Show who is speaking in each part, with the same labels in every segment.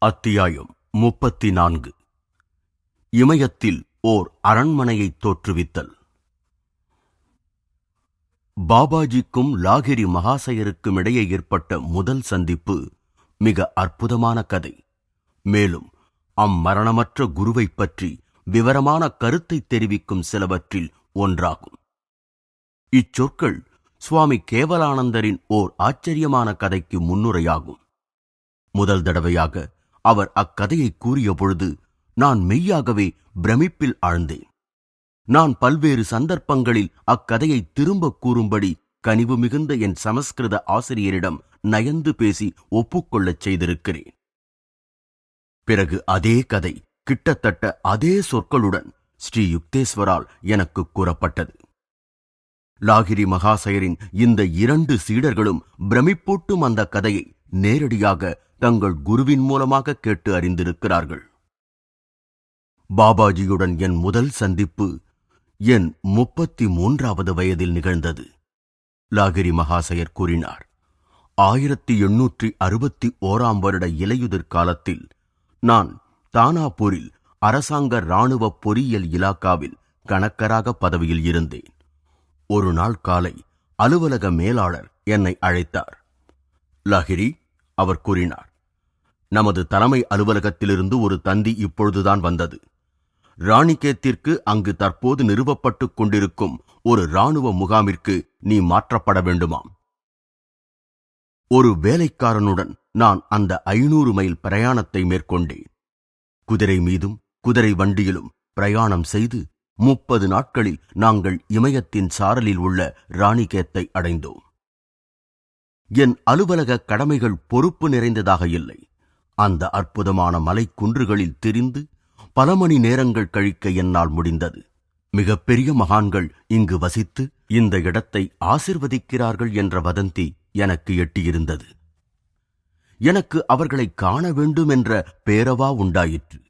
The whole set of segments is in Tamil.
Speaker 1: அத்தியாயம் 34. இமயத்தில் ஓர் அரண்மனையை தோற்றுவித்தல். பாபாஜிக்கும் லாகிரி மகாசயருக்கும் இடையே ஏற்பட்ட முதல் சந்திப்பு மிக அற்புதமான கதை. மேலும் அம்மரணமற்ற குருவைப் பற்றி விவரமான கருத்தை தெரிவிக்கும் சிலவற்றில் ஒன்றாகும். இச்சொற்கள் சுவாமி கேவலானந்தரின் ஓர் ஆச்சரியமான கதைக்கு முன்னுரையாகும். முதல் தடவையாக அவர் அக்கதையை கூறிய பொழுது நான் மெய்யாகவே பிரமிப்பில் ஆழ்ந்தேன். நான் பல்வேறு சந்தர்ப்பங்களில் அக்கதையை திரும்ப கூறும்படி கனிவு மிகுந்த என் சமஸ்கிருத ஆசிரியரிடம் நயந்து பேசி ஒப்புக்கொள்ளச் செய்திருக்கிறேன். பிறகு அதே கதை கிட்டத்தட்ட அதே சொற்களுடன் ஸ்ரீ யுக்தேஸ்வரால் எனக்கு கூறப்பட்டது. லாகிரி மகாசயரின் இந்த இரண்டு சீடர்களும் பிரமிப்பூட்டும் அந்த கதையை நேரடியாக தங்கள் குருவின் மூலமாக கேட்டு அறிந்திருக்கிறார்கள். பாபாஜியுடன் என் முதல் சந்திப்பு என் 33வது வயதில் நிகழ்ந்தது. லாகிரி மகாசயர் கூறினார், 1861 வருட இலையுதிர் காலத்தில் நான் தானாபூரில் அரசாங்க இராணுவ பொறியியல் இலாக்காவில் கணக்கராக பதவியில் இருந்தேன். ஒரு நாள் காலை அலுவலக மேலாளர் என்னை அழைத்தார். லாகிரி, அவர் கூறினார், நமது தலைமை அலுவலகத்திலிருந்து ஒரு தந்தி இப்பொழுதுதான் வந்தது. ராணிகேத்திற்கு அங்கு தற்போது நிறுவப்பட்டுக் கொண்டிருக்கும் ஒரு இராணுவ முகாமிற்கு நீ மாற்றப்பட வேண்டுமாம். ஒரு வேலைக்காரனுடன் நான் அந்த 500 மைல் பிரயாணத்தை மேற்கொண்டேன். குதிரை மீதும் குதிரை வண்டியிலும் பிரயாணம் செய்து 30 நாட்களில் நாங்கள் இமயத்தின் சாரலில் உள்ள ராணிகேத்தை அடைந்தோம். என் அலுவலக கடமைகள் பொறுப்பு நிறைந்ததாக இல்லை. அந்த அற்புதமான மலைக்குன்றுகளில் திரிந்து பல மணி நேரங்கள் கழிக்க என்னால் முடிந்தது. மிகப்பெரிய மகான்கள் இங்கு வசித்து இந்த இடத்தை ஆசிர்வதிக்கிறார்கள் என்ற வதந்தி எனக்கு எட்டியிருந்தது. எனக்கு அவர்களை காண வேண்டும் என்ற பேரவா உண்டாயிற்று.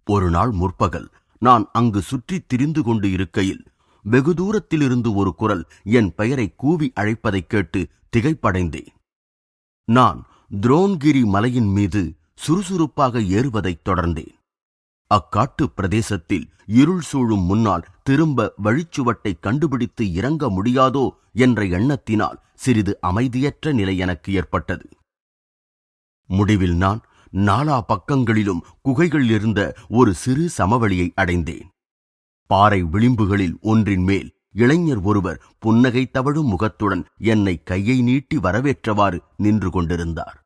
Speaker 1: ஒரு நாள் முற்பகல் நான் அங்கு சுற்றித் திரிந்து கொண்டு இருக்கையில் வெகு தூரத்திலிருந்து ஒரு குரல் என் பெயரை கூவி அழைப்பதைக் கேட்டு திகைப்படைந்தேன். நான் துரோண்கிரி மலையின் மீது சுறுசுறுப்பாக ஏறுவதைத் தொடர்ந்தேன். அக்காட்டு பிரதேசத்தில் இருள் சூழும் முன்னால் திரும்ப வழிச்சுவட்டை கண்டுபிடித்து இறங்க முடியாதோ என்ற எண்ணத்தினால் சிறிது அமைதியற்ற நிலை எனக்கு ஏற்பட்டது. முடிவில் நான் நாலா பக்கங்களிலும் குகைகள் இருந்த ஒரு சிறு சமவெளியை அடைந்தேன். பாறை விளிம்புகளில் ஒன்றின் மேல் இளைஞர் ஒருவர் புன்னகை தவழும் முகத்துடன் என்னை கையை நீட்டி வரவேற்றவாறு நின்று கொண்டிருந்தார்.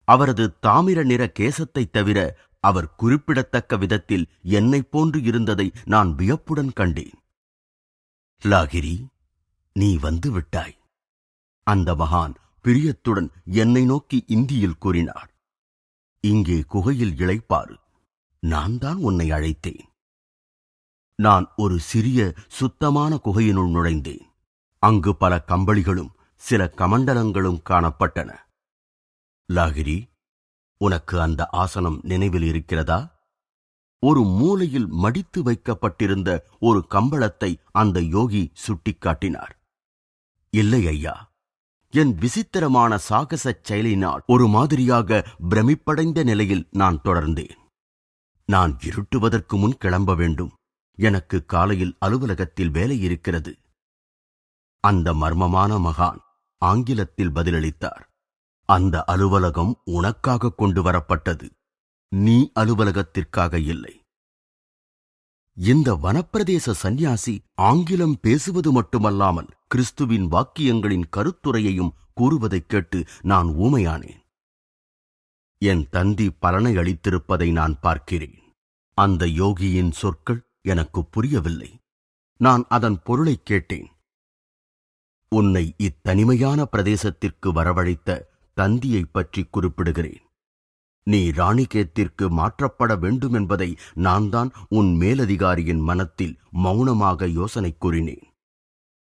Speaker 1: அவரது தாமிர நிற கேசத்தைத் தவிர அவர் குறிப்பிடத்தக்க விதத்தில் என்னைப் போன்று இருந்ததை நான் வியப்புடன் கண்டேன். லாகிரி, நீ வந்து விட்டாய். அந்த மகான் பிரியத்துடன் என்னை நோக்கி இந்தியில் கூறினார், இங்கே குகையில் இளைப்பாறு, நான் தான் உன்னை அழைத்தேன். நான் ஒரு சிறிய சுத்தமான குகையினுள் நுழைந்தேன். அங்கு பல கம்பளிகளும் சில கமண்டலங்களும் காணப்பட்டன. லாகிரி, உனக்கு அந்த ஆசனம் நினைவில் இருக்கிறதா? ஒரு மூலையில் மடித்து வைக்கப்பட்டிருந்த ஒரு கம்பளத்தை அந்த யோகி சுட்டிக்காட்டினார். இல்லை ஐயா, என் விசித்திரமான சாகசச் செயலினால் ஒரு மாதிரியாக பிரமிப்படைந்த நிலையில் நான் தொடர்ந்தேன். நான் இருட்டுவதற்கு முன் கிளம்ப வேண்டும். எனக்கு காலையில் அலுவலகத்தில் வேலை இருக்கிறது. அந்த மர்மமான மகான் ஆங்கிலத்தில் பதிலளித்தார், அந்த அலுவலகம் உனக்காக கொண்டு வரப்பட்டது, நீ அலுவலகத்திற்காக இல்லை. இந்த வனப்பிரதேச சந்நியாசி ஆங்கிலம் பேசுவது மட்டுமல்லாமல் கிறிஸ்துவின் வாக்கியங்களின் கருத்துரையையும் கூறுவதைக் கேட்டு நான் ஊமையானேன். என் தந்தி பலனை அளித்திருப்பதை நான் பார்க்கிறேன். அந்த யோகியின் சொற்கள் எனக்கு புரியவில்லை. நான் அதன் பொருளைக் கேட்டேன். உன்னை இத்தனிமையான பிரதேசத்திற்கு வரவழைத்த தந்தியைப் பற்றி குறிப்பிடுகிறேன். நீ ராணிகேத்திற்கு மாற்றப்பட வேண்டுமென்பதை நான் தான் உன் மேலதிகாரியின் மனத்தில் மௌனமாக யோசனை கூறினேன்.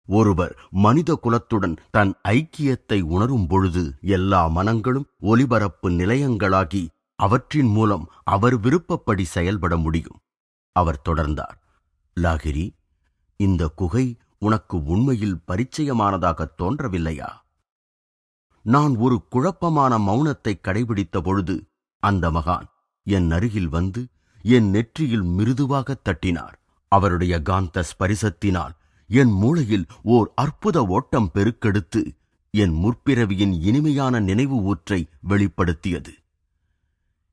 Speaker 1: ஒருவர் மனித குலத்துடன் தன் ஐக்கியத்தை உணரும் பொழுது எல்லா மனங்களும் ஒலிபரப்பு நிலையங்களாகி அவற்றின் மூலம் அவர் விருப்பப்படி செயல்பட முடியும். அவர் தொடர்ந்தார், லாகிரி, இந்த குகை உனக்கு உண்மையில் பரிச்சயமானதாக தோன்றவில்லையா? நான் ஒரு குழப்பமான மௌனத்தை கடைபிடித்த பொழுது அந்த மகான் என் அருகில் வந்து என் நெற்றியில் மிருதுவாக தட்டினார். அவருடைய காந்த ஸ்பரிசத்தினால் என் மூளையில் ஓர் அற்புத ஓட்டம் பெருக்கெடுத்து என் முற்பிறவியின் இனிமையான நினைவு ஊற்றை வெளிப்படுத்தியது.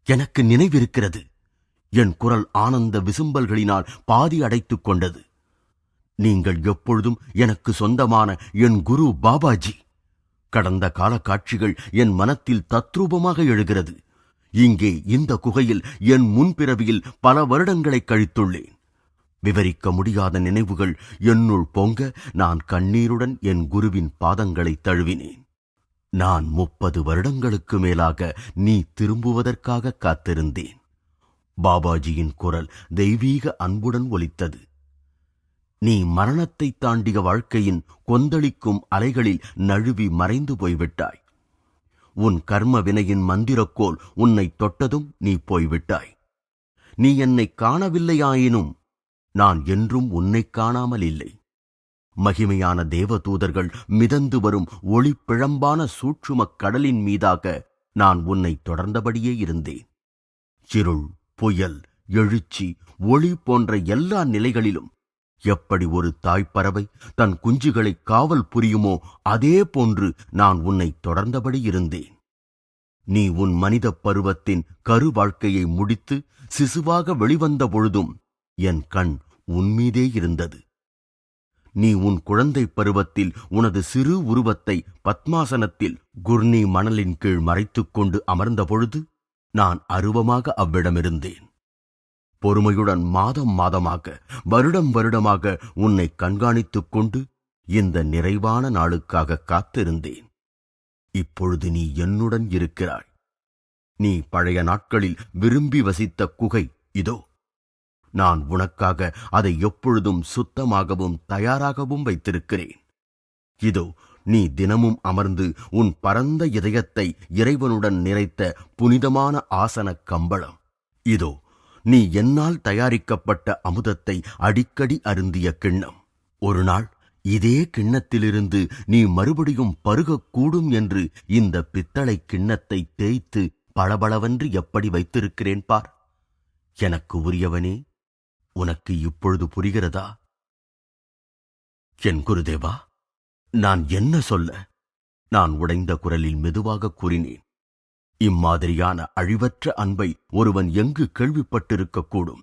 Speaker 1: எனக்கு நினைவிருக்கிறது. என் குரல் ஆனந்த விசும்பல்களினால் பாதி அடைத்துக் கொண்டது. நீங்கள் எப்பொழுதும் எனக்கு சொந்தமான என் குரு பாபாஜி. கடந்த கால காட்சிகள் என் மனத்தில் தத்ரூபமாக எழுகிறது. இங்கே இந்த குகையில் என் முன்பிறவியில் பல வருடங்களை கழித்துள்ளேன். விவரிக்க முடியாத நினைவுகள் என்னுள் பொங்க நான் கண்ணீருடன் என் குருவின் பாதங்களை தழுவினேன். நான் 30 வருடங்களுக்கு மேலாக நீ திரும்புவதற்காக காத்திருந்தேன். பாபாஜியின் குரல் தெய்வீக அன்புடன் ஒலித்தது. நீ மரணத்தை தாண்டிய வாழ்க்கையின் கொந்தளிக்கும் அலைகளில் நழுவி மறைந்து போய்விட்டாய். உன் கர்ம வினையின் மந்திரக்கோல் உன்னை தொட்டதும் நீ போய்விட்டாய். நீ என்னை காணவில்லையாயினும் நான் என்றும் உன்னை காணாமல் இல்லை. மகிமையான தேவதூதர்கள் மிதந்து வரும் ஒளிப்பிழம்பான சூட்சுமக் கடலின் மீதாக நான் உன்னை தொடர்ந்தபடியே இருந்தேன். சிருள், புயல், எழுச்சி, ஒளி போன்ற எல்லா நிலைகளிலும் எப்படி ஒரு தாய்ப்பறவை தன் குஞ்சுகளை காவல் புரியுமோ அதே போன்று நான் உன்னை தொடர்ந்தபடி இருந்தேன். நீ உன் மனித பருவத்தின் கரு வாழ்க்கையை முடித்து சிசுவாக வெளிவந்த பொழுதும் என் கண் உன்மீதே இருந்தது. நீ உன் குழந்தை பருவத்தில் உனது சிறு உருவத்தை பத்மாசனத்தில் குர்னி மணலின் கீழ் மறைத்துக் கொண்டு அமர்ந்த பொழுது நான் அருவமாக அவ்விடமிருந்தேன். பொறுமையுடன் மாதம் மாதமாக, வருடம் வருடமாக உன்னை கண்காணித்துக் கொண்டு இந்த நிறைவான நாளுக்காக காத்திருந்தேன். இப்பொழுது நீ என்னுடன் இருக்கிறாய். நீ பழைய நாட்களில் விரும்பி வசித்த குகை இதோ. நான் உனக்காக அதை எப்பொழுதும் சுத்தமாகவும் தயாராகவும் வைத்திருக்கிறேன். இதோ நீ தினமும் அமர்ந்து உன் பரந்த இதயத்தை இறைவனுடன் நிறைத்த புனிதமான ஆசன கம்பளம். இதோ நீ என்னால் தயாரிக்கப்பட்ட அமுதத்தை அடிக்கடி அருந்திய கிண்ணம். ஒரு நாள் இதே கிண்ணத்திலிருந்து நீ மறுபடியும் பருகக்கூடும் என்று இந்த பித்தளை கிண்ணத்தை தேய்த்து பளபளவென்று எப்படி வைத்திருக்கிறேன் பார். எனக்கு உரியவனே, உனக்கு இப்பொழுது புரிகிறதா? என் குருதேவா, நான் என்ன சொல்ல? நான் உடைந்த குரலில் மெதுவாக கூறினேன். இம்மாதிரியான அழிவற்ற அன்பை ஒருவன் எங்கு கேள்விப்பட்டிருக்கக்கூடும்?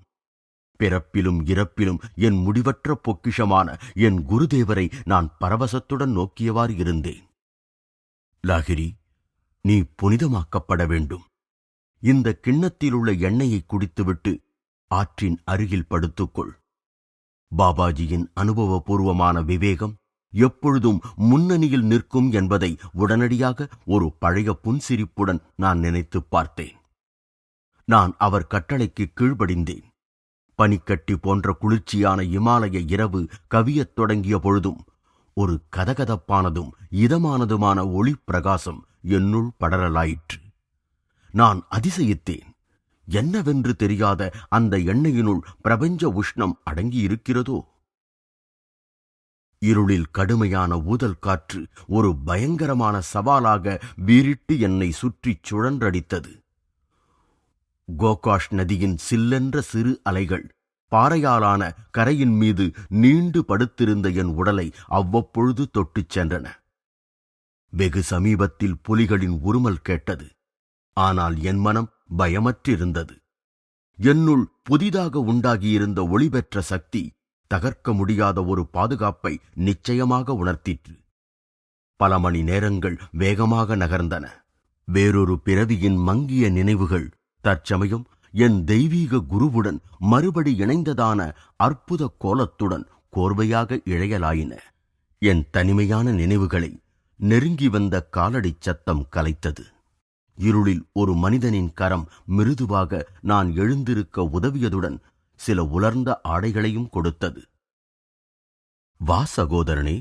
Speaker 1: பிறப்பிலும் இறப்பிலும் என் முடிவற்ற பொக்கிஷமான என் குருதேவரை நான் பரவசத்துடன் நோக்கியவாறு இருந்தேன். லாகிரி, நீ புனிதமாக்கப்பட வேண்டும். இந்த கிண்ணத்தில் உள்ள எண்ணெயை குடித்துவிட்டு ஆற்றின் அருகில் படுத்துக்கொள். பாபாஜியின் அனுபவபூர்வமான விவேகம் எப்பொழுதும் முன்னணியில் நிற்கும் என்பதை உடனடியாக ஒரு பழைய புன்சிரிப்புடன் நான் நினைத்து பார்த்தேன். நான் அவர் கட்டளைக்கு கீழ்ப்படிந்தேன். பனிக்கட்டி போன்ற குளிர்ச்சியான இமாலய இரவு கவியத் தொடங்கிய பொழுதும் ஒரு கதகதப்பானதும் இதமானதுமான ஒளி பிரகாசம் என்னுள் படரலாயிற்று. நான் அதிசயித்தேன். என்னவென்று தெரியாத அந்த எண்ணெயினுள் பிரபஞ்ச உஷ்ணம் அடங்கியிருக்கிறதோ? இருளில் கடுமையான ஊதல் காற்று ஒரு பயங்கரமான சவாலாக வீறிட்டு என்னை சுற்றிச் சுழன்றடித்தது. கோகாஷ் நதியின் சில்லென்ற சிறு அலைகள் பாறையாலான கரையின் மீது நீண்டு படுத்திருந்த என் உடலை அவ்வப்பொழுது தொட்டுச் சென்றன. வெகு சமீபத்தில் புலிகளின் உருமல் கேட்டது. ஆனால் என் மனம் பயமற்றிருந்தது. என்னுள் புதிதாக உண்டாகியிருந்த ஒளிபெற்ற சக்தி தகர்க்க முடியாத ஒரு பாதுகாப்பை நிச்சயமாக உணர்த்திற்று. பல மணி நேரங்கள் வேகமாக நகர்ந்தன. வேறொரு பிறவியின் மங்கிய நினைவுகள் தற்சமயம் என் தெய்வீக குருவுடன் மறுபடி இணைந்ததான அற்புத கோலத்துடன் கோர்வையாக இழையலாயின. என் தனிமையான நினைவுகளை நெருங்கி வந்த காலடிச் சத்தம் கலைத்தது. இருளில் ஒரு மனிதனின் கரம் மிருதுவாக நான் எழுந்திருக்க உதவியதுடன் சில உலர்ந்த ஆடைகளையும் கொடுத்தது. வா சகோதரனே,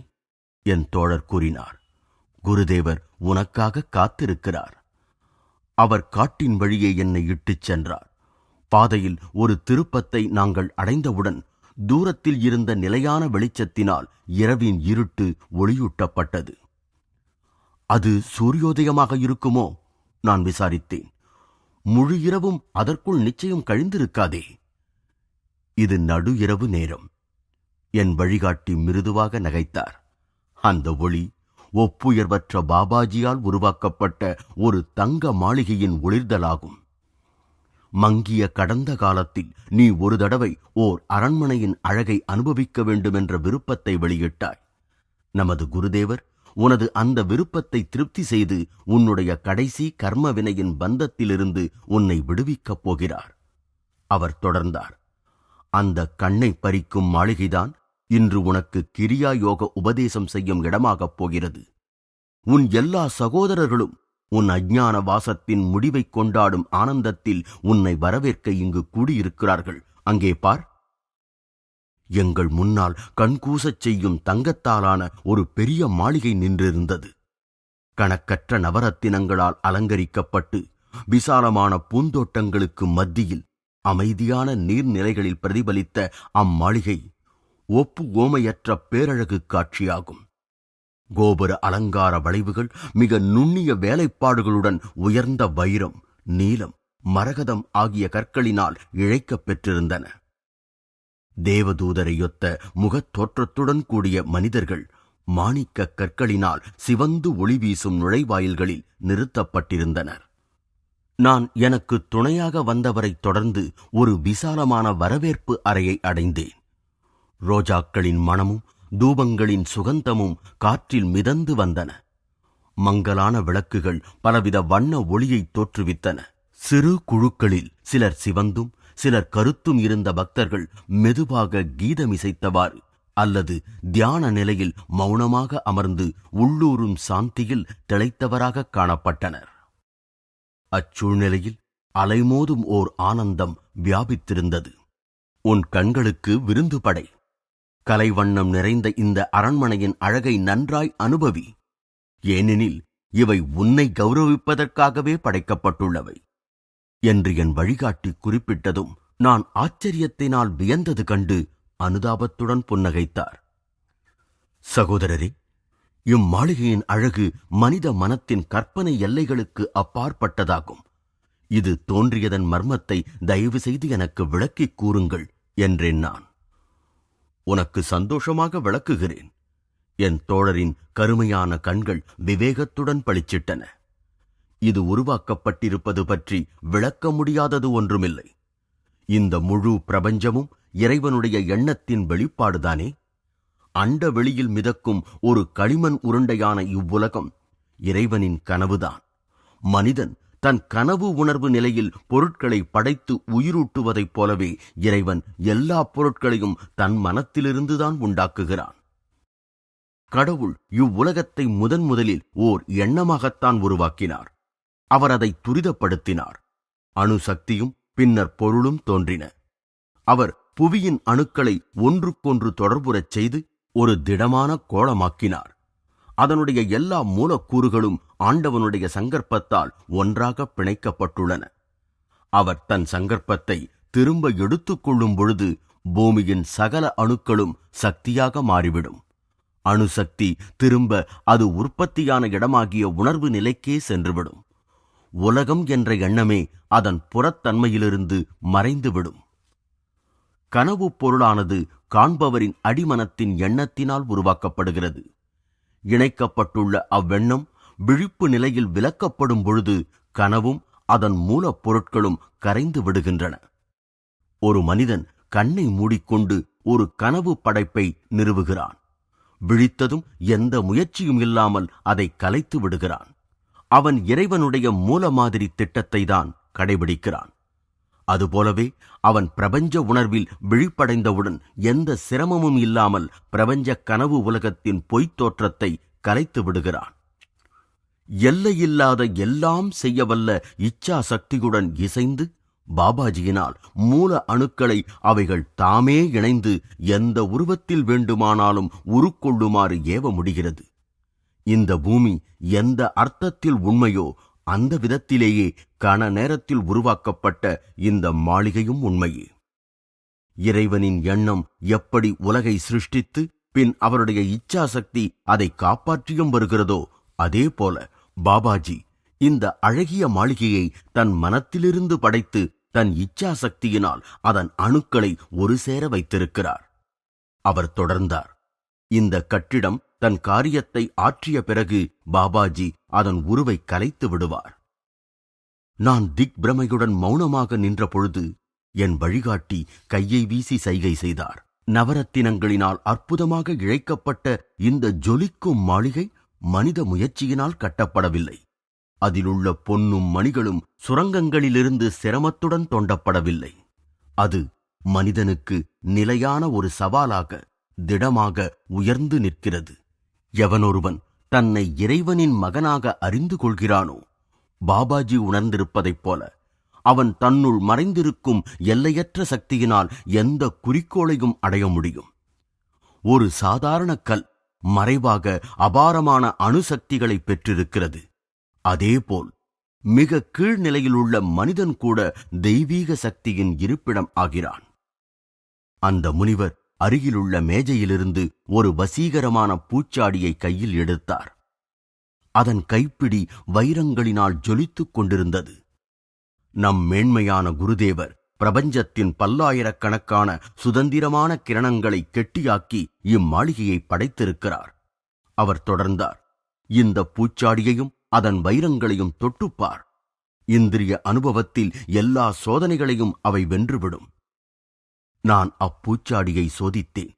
Speaker 1: என் தோழர் கூறினார். குருதேவர் உனக்காக காத்திருக்கிறார். அவர் காட்டின் வழியே என்னை இட்டுச் சென்றார். பாதையில் ஒரு திருப்பத்தை நாங்கள் அடைந்தவுடன் தூரத்தில் இருந்த நிலையான வெளிச்சத்தினால் இரவின் இருட்டு ஒளியூட்டப்பட்டது. அது சூரியோதயமாக இருக்குமோ? நான் விசாரித்தேன். முழு இரவும் அதற்குள் நிச்சயம் கழிந்திருக்காதே. இது நடு இரவு நேரம். என் வழிகாட்டி மிருதுவாக நகைத்தார். அந்த ஒளி ஒப்புயர்வற்ற பாபாஜியால் உருவாக்கப்பட்ட ஒரு தங்க மாளிகையின் ஒளிர்தலாகும். மங்கிய கடந்த காலத்தில் நீ ஒரு தடவை ஓர் அரண்மனையின் அழகை அனுபவிக்க வேண்டுமென்ற விருப்பத்தை வெளியிட்டாய். நமது குருதேவர் உனது அந்த விருப்பத்தை திருப்தி செய்து உன்னுடைய கடைசி கர்ம வினையின் பந்தத்திலிருந்து உன்னை விடுவிக்கப் போகிறார். அவர் தொடர்ந்தார். அந்த கண்ணை பறிக்கும் மாளிகைதான் இன்று உனக்கு கிரியா யோக உபதேசம் செய்யும் இடமாகப் போகிறது. உன் எல்லா சகோதரர்களும் உன் அஞ்ஞான வாசத்தின் முடிவைக் கொண்டாடும் ஆனந்தத்தில் உன்னை வரவேற்க இங்கு கூடியிருக்கிறார்கள். அங்கே பார். எங்கள் முன்னால் கண்கூசச் செய்யும் தங்கத்தாலான ஒரு பெரிய மாளிகை நின்றிருந்தது. கணக்கற்ற நவரத்தினங்களால் அலங்கரிக்கப்பட்டு விசாலமான பூந்தோட்டங்களுக்கு மத்தியில் அமைதியான நீர்நிலைகளில் பிரதிபலித்த அம்மாளிகை ஒப்பு ஓமையற்ற பேரழகு காட்சியாகும். கோபுர அலங்கார வளைவுகள் மிக நுண்ணிய வேலைப்பாடுகளுடன் உயர்ந்த வைரம், நீலம், மரகதம் ஆகிய கற்களினால் இழைக்கப் பெற்றிருந்தன. தேவதூதரையொத்த முகத்தோற்றத்துடன் கூடிய மனிதர்கள் மாணிக்க கற்களினால் சிவந்து ஒளி வீசும் நுழைவாயில்களில் நிறுத்தப்பட்டிருந்தனர். நான் எனக்கு துணையாக வந்தவரைத் தொடர்ந்து ஒரு விசாலமான வரவேற்பு அறையை அடைந்தேன். ரோஜாக்களின் மணமும் தூபங்களின் சுகந்தமும் காற்றில் மிதந்து வந்தன. மங்கலான விளக்குகள் பலவித வண்ண ஒளியை தோற்றுவித்தன. சிறு குழுக்களில் சிலர் சிவந்தும் சிலர் கருத்தும் இருந்த பக்தர்கள் மெதுவாக கீதமிசைத்தவாறு அல்லது தியான நிலையில் மௌனமாக அமர்ந்து உள்ளூரும் சாந்தியில் திளைத்தவராக காணப்பட்டனர். அச்சூழ்நிலையில் அலைமோதும் ஓர் ஆனந்தம் வியாபித்திருந்தது. உன் கண்களுக்கு விருந்து படை. கலைவண்ணம் நிறைந்த இந்த அரண்மனையின் அழகை நன்றாய் அனுபவி. ஏனெனில் இவை உன்னை கௌரவிப்பதற்காகவே படைக்கப்பட்டுள்ளவை என்று என் வழிகாட்டி குறிப்பிட்டதும் நான் ஆச்சரியத்தினால் வியந்தது கண்டு அனுதாபத்துடன் புன்னகைத்தார். சகோதரரே, இம்மாளிகையின் அழகு மனித மனத்தின் கற்பனை எல்லைகளுக்கு அப்பாற்பட்டதாகும். இது தோன்றியதன் மர்மத்தை தயவு செய்து எனக்கு விளக்கிக் கூறுங்கள் என்றேன் நான். உனக்கு சந்தோஷமாக விளக்குகிறேன். என் தோழரின் கருமையான கண்கள் விவேகத்துடன் பளிச்சிட்டன. இது உருவாக்கப்பட்டிருப்பது பற்றி விளக்க முடியாதது ஒன்றுமில்லை. இந்த முழு பிரபஞ்சமும் இறைவனுடைய எண்ணத்தின் வெளிப்பாடுதானே. அண்ட வெளியில் மிதக்கும் ஒரு களிமண் உருண்டையான இவ்வுலகம் இறைவனின் கனவுதான். மனிதன் தன் கனவு உணர்வு நிலையில் பொருட்களை படைத்து உயிரூட்டுவதைப் போலவே இறைவன் எல்லா பொருட்களையும் தன் மனத்திலிருந்துதான் உண்டாக்குகிறான். கடவுள் இவ்வுலகத்தை முதலில் ஓர் எண்ணமாகத்தான் உருவாக்கினார். அவர் அதை துரிதப்படுத்தினார். அணுசக்தியும் பின்னர் பொருளும் தோன்றின. அவர் புவியின் அணுக்களை ஒன்றுக்கொன்று தொடர்புறச் செய்து ஒரு திடமான கோளமாக்கினார். அதனுடைய எல்லா மூலக்கூறுகளும் ஆண்டவனுடைய சங்கற்பத்தால் ஒன்றாக பிணைக்கப்பட்டுள்ளன. அவர் தன் சங்கற்பத்தை திரும்ப எடுத்துக்கொள்ளும் பொழுது பூமியின் சகல அணுக்களும் சக்தியாக மாறிவிடும். அணுசக்தி திரும்ப அது உற்பத்தியான இடமாகிய உணர்வு நிலைக்கே சென்றுவிடும். உலகம் என்ற எண்ணமே அதன் புறத்தன்மையிலிருந்து மறைந்துவிடும். கனவு பொருளானது காண்பவரின் அடிமனத்தின் எண்ணத்தினால் உருவாக்கப்படுகிறது. இணைக்கப்பட்டுள்ள அவ்வெண்ணம் விழிப்பு நிலையில் விலக்கப்படும் பொழுது கனவும் அதன் மூலப்பொருட்களும் கரைந்து விடுகின்றன. ஒரு மனிதன் கண்ணை மூடிக்கொண்டு ஒரு கனவு படைப்பை நிறுவுகிறான். விழித்ததும் எந்த முயற்சியும் இல்லாமல் அதை கலைத்து விடுகிறான். அவன் இறைவனுடைய மூல மாதிரி திட்டத்தை தான் கடைபிடிக்கிறான். அதுபோலவே அவன் பிரபஞ்ச உணர்வில் விழிப்படைந்தவுடன் எந்த சிரமமும் இல்லாமல் பிரபஞ்ச கனவு உலகத்தின் பொய்த் தோற்றத்தை கலைத்து விடுகிறான். எல்லையில்லாத எல்லாம் செய்யவல்ல இச்சா சக்தியுடன் இசைந்து பாபாஜியினால் மூல அணுக்களை அவைகள் தாமே இணைந்து எந்த உருவத்தில் வேண்டுமானாலும் உருக்கொள்ளுமாறு ஏவ முடிகிறது. இந்த பூமி எந்த அர்த்தத்தில் உண்மையோ அந்த விதத்திலேயே கன நேரத்தில் உருவாக்கப்பட்ட இந்த மாளிகையும் உண்மையே. இறைவனின் எண்ணம் எப்படி உலகை சிருஷ்டித்து பின் அவருடைய இச்சாசக்தி அதை காப்பாற்றியும் வருகிறதோ அதே போல பாபாஜி இந்த அழகிய மாளிகையை தன் மனத்திலிருந்து படைத்து தன் இச்சாசக்தியினால் அதன் அணுக்களை ஒரு சேர வைத்திருக்கிறார். அவர் தொடர்ந்தார், இந்த கட்டிடம் தன் காரியத்தை ஆற்றிய பிறகு பாபாஜி அதன் உருவை கலைத்து விடுவார். நான் திக்பிரமையுடன் மௌனமாக நின்ற பொழுது என் வழிகாட்டி கையை வீசி சைகை செய்தார். நவரத்தினங்களினால் அற்புதமாக இழைக்கப்பட்ட இந்த ஜொலிக்கும் மாளிகை மனித முயற்சியினால் கட்டப்படவில்லை. அதிலுள்ள பொன்னும் மணிகளும் சுரங்கங்களிலிருந்து சிரமத்துடன் தோண்டப்படவில்லை. அது மனிதனுக்கு நிலையான ஒரு சவாலாக திடமாக உயர்ந்து நிற்கிறது. எவனொருவன் தன்னை இறைவனின் மகனாக அறிந்து கொள்கிறானோ, பாபாஜி உணர்ந்திருப்பதைப் போல அவன் தன்னுள் மறைந்திருக்கும் எல்லையற்ற சக்தியினால் எந்த குறிக்கோளையும் அடைய முடியும். ஒரு சாதாரண கல் மறைவாக அபாரமான அணுசக்திகளை பெற்றிருக்கிறது. அதேபோல் மிக கீழ்நிலையில் உள்ள மனிதன் கூட தெய்வீக சக்தியின் இருப்பிடம் ஆகிறான். அந்த முனிவர் அருகிலுள்ள மேஜையிலிருந்து ஒரு வசீகரமான பூச்சாடியை கையில் எடுத்தார். அதன் கைப்பிடி வைரங்களினால் ஜொலித்துக் கொண்டிருந்தது. நம் மேன்மையான குருதேவர் பிரபஞ்சத்தின் பல்லாயிரக்கணக்கான சுதந்திரமான கிரணங்களை கெட்டியாக்கி இம்மாளிகையை படைத்திருக்கிறார். அவர் தொடர்ந்தார், இந்த பூச்சாடியையும் அதன் வைரங்களையும் தொட்டுப்பார். இந்திரிய அனுபவத்தில் எல்லா சோதனைகளையும் அவை வென்றுவிடும். நான் அப்பூச்சாடியை சோதித்தேன்.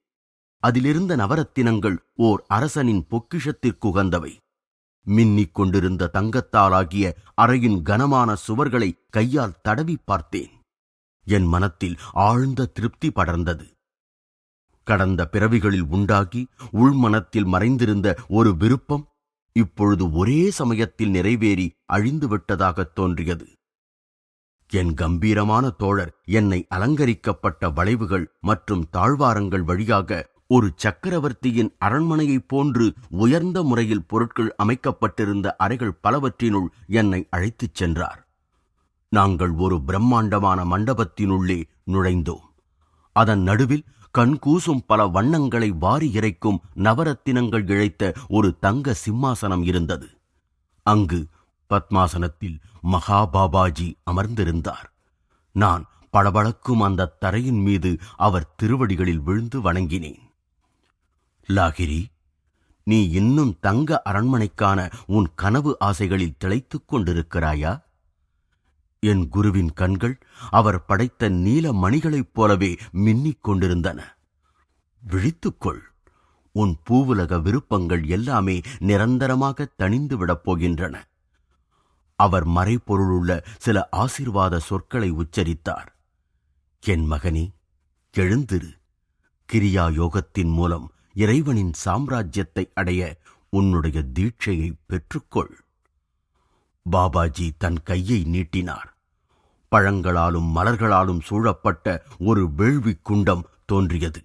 Speaker 1: அதிலிருந்த நவரத்தினங்கள் ஓர் அரசனின் பொக்கிஷத்திற்குகந்தவை. மின்னிக் கொண்டிருந்த தங்கத்தாலாகிய அறையின் கனமான சுவர்களை கையால் தடவி பார்த்தேன். என் மனத்தில் ஆழ்ந்த திருப்தி படர்ந்தது. கடந்த பிறவிகளில் உண்டாகி உள்மனத்தில் மறைந்திருந்த ஒரு விருப்பம் இப்பொழுது ஒரே சமயத்தில் நிறைவேறி அழிந்துவிட்டதாகத் தோன்றியது. என் கம்பீரமான தோழர் என்னை அலங்கரிக்கப்பட்ட வளைவுகள் மற்றும் தாழ்வாரங்கள் வழியாக ஒரு சக்கரவர்த்தியின் அரண்மனையைப் போன்று உயர்ந்த முறையில் பொருட்கள் அமைக்கப்பட்டிருந்த அறைகள் பலவற்றினுள் என்னை அழைத்துச் சென்றார். நாங்கள் ஒரு பிரம்மாண்டமான மண்டபத்தினுள்ளே நுழைந்தோம். அதன் நடுவில் கண்கூசும் பல வண்ணங்களை வாரி இறைக்கும் நவரத்தினங்கள் இழைத்த ஒரு தங்க சிம்மாசனம் இருந்தது. அங்கு பத்மாசனத்தில் மகாபாபாஜி அமர்ந்திருந்தார். நான் பளபளக்கும் அந்த தரையின் மீது அவர் திருவடிகளில் விழுந்து வணங்கினேன். லாகிரி, நீ இன்னும் தங்க அரண்மனைக்கான உன் கனவு ஆசைகளில் திளைத்துக் கொண்டிருக்கிறாயா? என் குருவின் கண்கள் அவர் படைத்த நீல மணிகளைப் போலவே மின்னிக் கொண்டிருந்தன. விழித்துக்கொள், உன் பூவுலக விருப்பங்கள் எல்லாமே நிரந்தரமாக தணிந்துவிடப் போகின்றன. அவர் மறைபொருளுள்ள சில ஆசீர்வாத சொற்களை உச்சரித்தார். என் மகனே, எழுந்திரு. கிரியா யோகத்தின் மூலம் இறைவனின் சாம்ராஜ்யத்தை அடைய உன்னுடைய தீட்சையை பெற்றுக்கொள். பாபாஜி தன் கையை நீட்டினார். பழங்களாலும் மலர்களாலும் சூழப்பட்ட ஒரு வேள்வி குண்டம் தோன்றியது.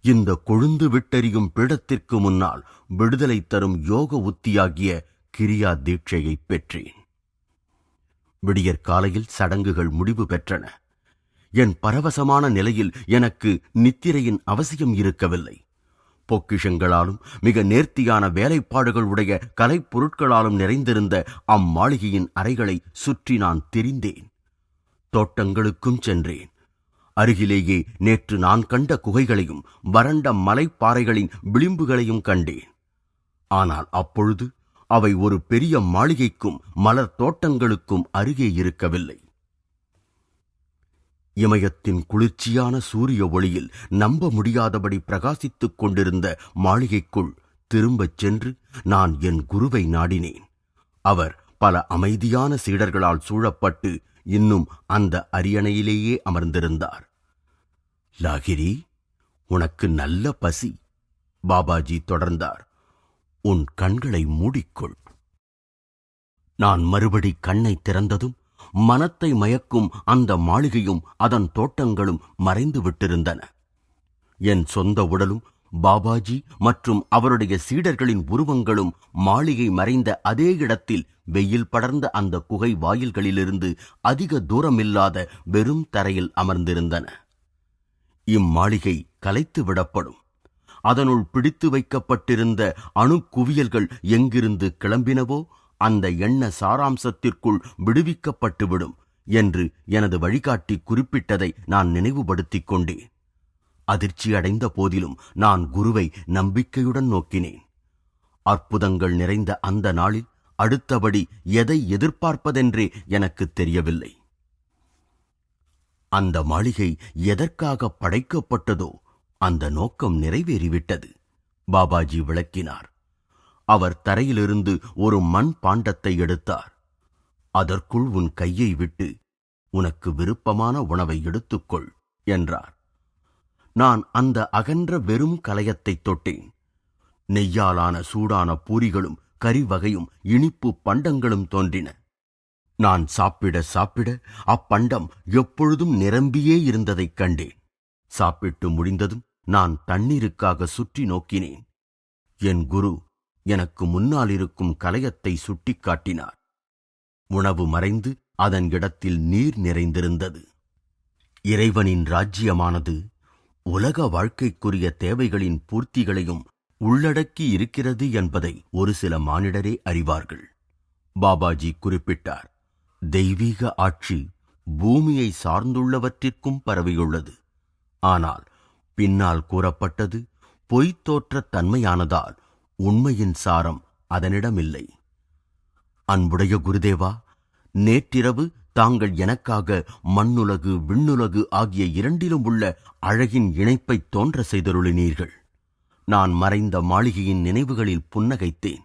Speaker 1: இந்த கொழுந்து விட்டெறியும் பீடத்திற்கு முன்னால் விடுதலை தரும் யோக உத்தியாகிய கிரியா தீட்சையை பெற்றேன். விடியற்காலையில் சடங்குகள் முடிவு பெற்றன. என் பரவசமான நிலையில் எனக்கு நித்திரையின் அவசியம் இருக்கவில்லை. பொக்கிஷங்களாலும் மிக நேர்த்தியான வேலைப்பாடுகள் உடைய கலைப்பொருட்களாலும் நிறைந்திருந்த அம்மாளிகையின் அறைகளை சுற்றி நான் திரிந்தேன். தோட்டங்களுக்கும் சென்றேன். அருகிலேயே நேற்று நான் கண்ட குகைகளையும் வறண்ட மலைப்பாறைகளின் விளிம்புகளையும் கண்டேன். ஆனால் அப்பொழுது அவை ஒரு பெரிய மாளிகைக்கும் மலர் தோட்டங்களுக்கும் அருகே இருக்கவில்லை. இமயத்தின் குளிர்ச்சியான சூரிய ஒளியில் நம்ப முடியாதபடி பிரகாசித்துக் கொண்டிருந்த மாளிகைக்குள் திரும்பச் சென்று நான் என் குருவை நாடினேன். அவர் பல அமைதியான சீடர்களால் சூழப்பட்டு இன்னும் அந்த அரியணையிலேயே அமர்ந்திருந்தார். லாகிரி, உனக்கு நல்ல பசி. பாபாஜி தொடர்ந்தார். உன் கண்களை மூடிக்கொள். நான் மறுபடி கண்ணை திறந்ததும் மனத்தை மயக்கும் அந்த மாளிகையும் அதன் தோட்டங்களும் மறைந்து விட்டிருந்தன. என் சொந்த உடலும் பாபாஜி மற்றும் அவருடைய சீடர்களின் உருவங்களும் மாளிகை மறைந்த அதே இடத்தில் வெயில் படர்ந்த அந்த குகை வாயில்களிலிருந்து அதிக தூரமில்லாத வெறும் தரையில் அமர்ந்திருந்தன. இம்மாளிகை கலைத்து விடப்படும். அதனுள் பிடித்து வைக்கப்பட்டிருந்த அணுக்குவியல்கள் எங்கிருந்து கிளம்பினவோ அந்த எண்ண சாராம்சத்திற்குள் விடுவிக்கப்பட்டுவிடும் என்று எனது வழிகாட்டி குறிப்பிட்டதை நான் நினைவுபடுத்திக் கொண்டேன். அதிர்ச்சி அடைந்த போதிலும் நான் குருவை நம்பிக்கையுடன் நோக்கினேன். அற்புதங்கள் நிறைந்த அந்த நாளில் அடுத்தபடி எதை எதிர்பார்ப்பதென்றே எனக்கு தெரியவில்லை. அந்த மாளிகை எதற்காக படைக்கப்பட்டதோ அந்த நோக்கம் நிறைவேறிவிட்டது. பாபாஜி விளக்கினார். அவர் தரையிலிருந்து ஒரு மண் பாண்டத்தை எடுத்தார். அதற்குள் உன் கையை விட்டு உனக்கு விருப்பமான உணவை எடுத்துக்கொள் என்றார். நான் அந்த அகன்ற வெறும் கலயத்தை தொட்டேன். நெய்யாலான சூடான பூரிகளும் கறி வகையும் இனிப்பு பண்டங்களும் தோன்றின. நான் சாப்பிட சாப்பிட அப்பண்டம் எப்பொழுதும் நிரம்பியே இருந்ததைக் கண்டேன். சாப்பிட்டு முடிந்ததும் நான் தண்ணீருக்காக சுற்றி நோக்கினேன். என் குரு எனக்கு முன்னால் இருக்கும் கலயத்தை சுட்டிக்காட்டினார். உணவு மறைந்து அதன் இடத்தில் நீர் நிறைந்திருந்தது. இறைவனின் ராஜ்யமானது உலக வாழ்க்கைக்குரிய தேவைகளின் பூர்த்திகளையும் உள்ளடக்கி இருக்கிறது என்பதை ஒரு சில மானிடரே அறிவார்கள். பாபாஜி குறிப்பிட்டார். தெய்வீக ஆட்சி பூமியை சார்ந்துள்ளவற்றிற்கும் பரவியுள்ளது. ஆனால் பின்னால் கூறப்பட்டது பொய்த்தோற்ற தன்மையானதால் உண்மையின் சாரம் அதனிடமில்லை. அன்புடைய குருதேவா, நேற்றிரவு தாங்கள் எனக்காக மண்ணுலகு விண்ணுலகு ஆகிய இரண்டிலும் உள்ள அழகின் இணைப்பை தோன்ற செய்தருளினீர்கள். நான் மறைந்த மாளிகையின் நினைவுகளில் புன்னகைத்தேன்.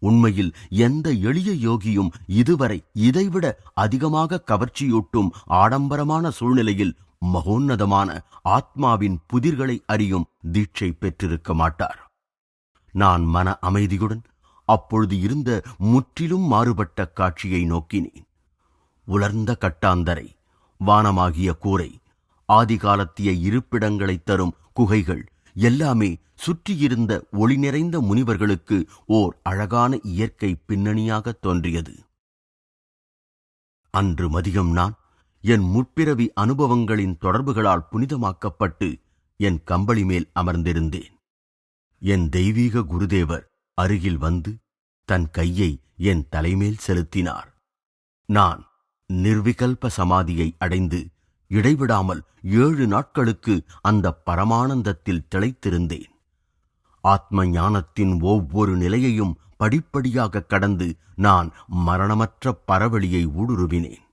Speaker 1: உண்மையில் எந்த எளிய யோகியும் இதுவரை இதைவிட அதிகமாக கவர்ச்சியூட்டும் ஆடம்பரமான சூழ்நிலையில் மகோன்னதமான ஆத்மாவின் புதிர்களை அறியும் தீட்சை பெற்றிருக்க மாட்டார். நான் மன அமைதியுடன் அப்பொழுது இருந்த முற்றிலும் மாறுபட்ட காட்சியை நோக்கினேன். உலர்ந்த கட்டாந்தரை, வானமாகிய கூரை, ஆதிகாலத்திய இருப்பிடங்களைத் தரும் குகைகள் எல்லாமே சுற்றியிருந்த ஒளி நிறைந்த முனிவர்களுக்கு ஓர் அழகான இயற்கை பின்னணியாக தோன்றியது. அன்று மதியம் நான் என் முற்பிறவி அனுபவங்களின் தொடர்புகளால் புனிதமாக்கப்பட்டு என் கம்பளி மேல் அமர்ந்திருந்தேன். என் தெய்வீக குருதேவர் அருகில் வந்து தன் கையை என் தலைமேல் செலுத்தினார். நான் நிர்விகல்ப சமாதியை அடைந்து இடைவிடாமல் 7 நாட்களுக்கு அந்த பரமானந்தத்தில் திளைத்திருந்தேன். ஆத்ம ஞானத்தின் ஒவ்வொரு நிலையையும் படிப்படியாக கடந்து நான் மரணமற்ற பரவெளியை ஊடுருவினேன்.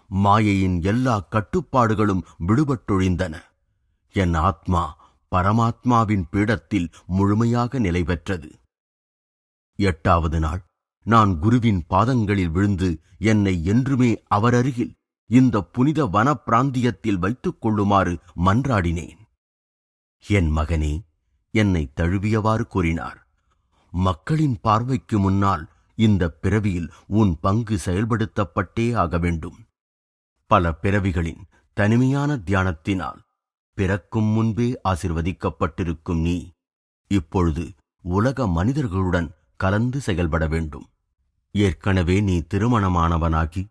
Speaker 1: மாயையின் எல்லா கட்டுப்பாடுகளும் விடுபட்டொழிந்தன. என் ஆத்மா பரமாத்மாவின் பீடத்தில் முழுமையாக நிலை பெற்றது. 8வது நாள் நான் குருவின் பாதங்களில் விழுந்து என்னை என்றுமே அவரருகில் இந்த புனித வன பிராந்தியத்தில் வைத்துக் கொள்ளுமாறு மன்றாடினேன். என் மகனே, என்னை தழுவியவாறு கூறினார். மக்களின் பார்வைக்கு முன்னால் இந்த பிறவியில் உன் பங்கு செயல்படுத்தப்பட்டே ஆக வேண்டும். பல பிறவிகளின் தனிமையான தியானத்தினால் பிறக்கும் முன்பே ஆசிர்வதிக்கப்பட்டிருக்கும் நீ இப்பொழுது உலக மனிதர்களுடன் கலந்து செயல்பட வேண்டும். ஏற்கனவே நீ திருமணமானவனாகி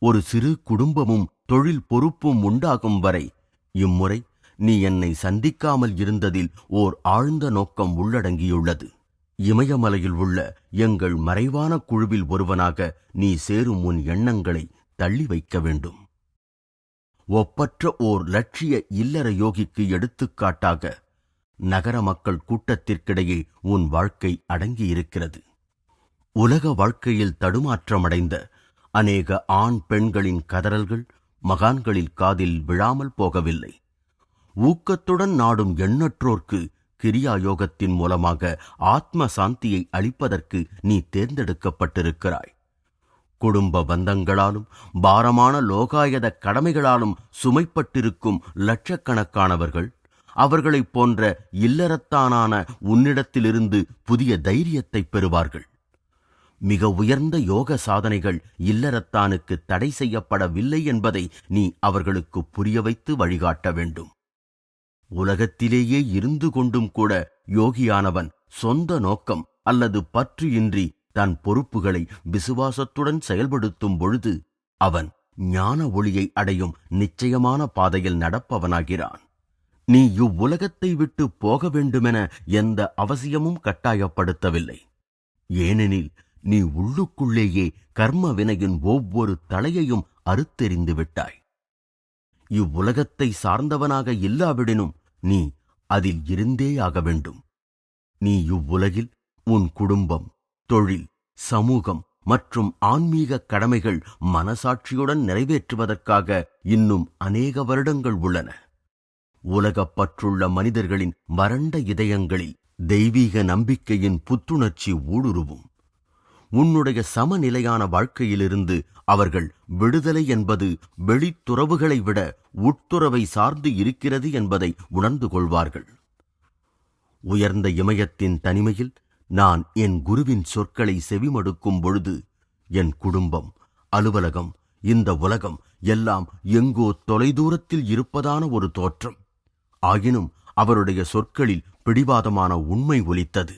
Speaker 1: ஒரு சிறு குடும்பமும் தொழில் பொறுப்பும் உண்டாகும் வரை இம்முறை நீ என்னை சந்திக்காமல் இருந்ததில் ஓர் ஆழ்ந்த நோக்கம் உள்ளடங்கியுள்ளது. இமயமலையில் உள்ள எங்கள் மறைவான குழுவில் ஒருவனாக நீ சேரும் உன் எண்ணங்களை தள்ளி வைக்க வேண்டும். ஒப்பற்ற ஓர் லட்சிய இல்லற யோகிக்கு எடுத்துக்காட்டாக நகர மக்கள் கூட்டத்திற்கிடையே உன் வாழ்க்கை அடங்கியிருக்கிறது. உலக வாழ்க்கையில் தடுமாற்றமடைந்த அநேக ஆண் பெண்களின் கதறல்கள் மகான்களில் காதில் விழாமல் போகவில்லை. ஊக்கத்துடன் நாடும் எண்ணற்றோர்க்கு கிரியா யோகத்தின் மூலமாக ஆத்ம சாந்தியை அளிப்பதற்கு நீ தேர்ந்தெடுக்கப்பட்டிருக்கிறாய். குடும்ப பந்தங்களாலும் பாரமான லோகாயத கடமைகளாலும் சுமைப்பட்டிருக்கும் லட்சக்கணக்கானவர்கள் அவர்களைப் போன்ற இல்லறத்தானான உன்னிடத்திலிருந்து புதிய தைரியத்தை பெறுவார்கள். மிக உயர்ந்த யோக சாதனைகள் இல்லறத்தானுக்கு தடை செய்யப்படவில்லை என்பதை நீ அவர்களுக்கு புரிய வைத்து வழிகாட்ட வேண்டும். உலகத்திலேயே இருந்து கொண்டும் கூட யோகியானவன் சொந்த நோக்கம் அல்லது பற்று இன்றி தன் பொறுப்புகளை விசுவாசத்துடன் செயல்படுத்தும் பொழுது அவன் ஞான ஒளியை அடையும் நிச்சயமான பாதையில் நடப்பவனாகிறான். நீ இவ்வுலகத்தை விட்டு போக வேண்டுமென எந்த அவசியமும் கட்டாயப்படுத்தவில்லை. ஏனெனில் நீ உள்ளுக்குள்ளேயே கர்ம வினையின் ஒவ்வொரு தலையையும் அறுத்தெறிந்து விட்டாய். இவ்வுலகத்தை சார்ந்தவனாக இல்லாவிடனும் நீ அதில் இருந்தேயாக வேண்டும். நீ இவ்வுலகில் உன் குடும்பம், தொழில், சமூகம் மற்றும் ஆன்மீக கடமைகள் மனசாட்சியுடன் நிறைவேற்றுவதற்காக இன்னும் அநேக வருடங்கள் உள்ளன. உலகப் பற்றுள்ள மனிதர்களின் வறண்ட இதயங்களில் தெய்வீக நம்பிக்கையின் புத்துணர்ச்சி ஊடுருவும். உன்னுடைய சமநிலையான வாழ்க்கையிலிருந்து அவர்கள் விடுதலை என்பது வெளித்துறவுகளை விட உட்துறவை சார்ந்து இருக்கிறது என்பதை உணர்ந்து கொள்வார்கள். உயர்ந்த இமயத்தின் தனிமையில் நான் என் குருவின் சொற்களை செவிமடுக்கும் பொழுது என் குடும்பம், அலுவலகம், இந்த உலகம் எல்லாம் எங்கோ தொலைதூரத்தில் இருப்பதான ஒரு தோற்றம். ஆயினும் அவருடைய சொற்களில் பிடிவாதமான உண்மை ஒலித்தது.